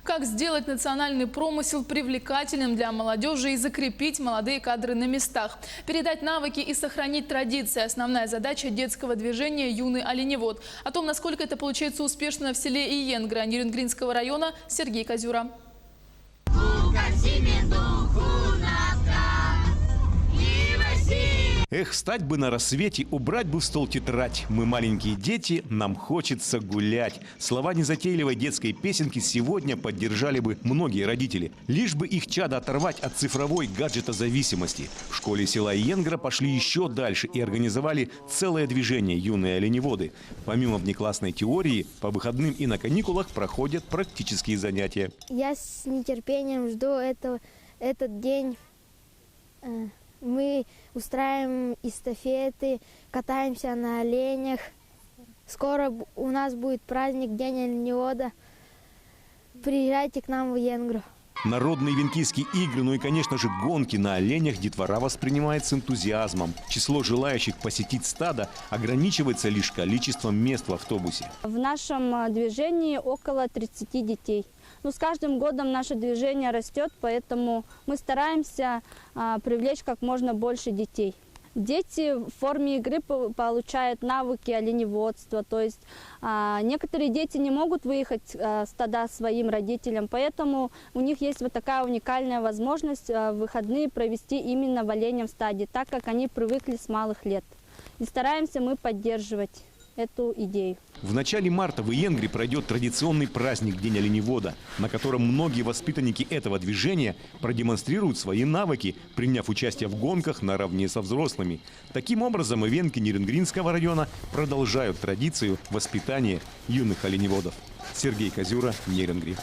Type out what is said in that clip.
Как сделать национальный промысел привлекательным для молодежи и закрепить молодые кадры на местах. Передать навыки и сохранить традиции – основная задача детского движения «Юный оленевод». О том, насколько это получается успешно в селе Иенгра Нерюнгринского района, Сергей Козюра. Эх, встать бы на рассвете, убрать бы в стол тетрадь. Мы маленькие дети, нам хочется гулять. Слова незатейливой детской песенки сегодня поддержали бы многие родители. Лишь бы их чадо оторвать от цифровой гаджетозависимости. В школе села Иенгра пошли еще дальше и организовали целое движение «Юные оленеводы». Помимо внеклассной теории, по выходным и на каникулах проходят практические занятия. Я с нетерпением жду этот день. Мы устраиваем эстафеты, катаемся на оленях. Скоро у нас будет праздник День оленевода. Приезжайте к нам в Иенгру. Народные венкийские игры, ну и, конечно же, гонки на оленях детвора воспринимает с энтузиазмом. Число желающих посетить стадо ограничивается лишь количеством мест в автобусе. В нашем движении около 30 детей. Но с каждым годом наше движение растет, поэтому мы стараемся привлечь как можно больше детей. Дети в форме игры получают навыки оленеводства, то есть некоторые дети не могут выехать в стада своим родителям, поэтому у них есть вот такая уникальная возможность в выходные провести именно в оленем стаде, так как они привыкли с малых лет. И стараемся мы поддерживать эту идею. В начале марта в Иенгре пройдет традиционный праздник День оленевода, на котором многие воспитанники этого движения продемонстрируют свои навыки, приняв участие в гонках наравне со взрослыми. Таким образом, ивенки Нерюнгринского района продолжают традицию воспитания юных оленеводов. Сергей Козюра, Нерюнгри.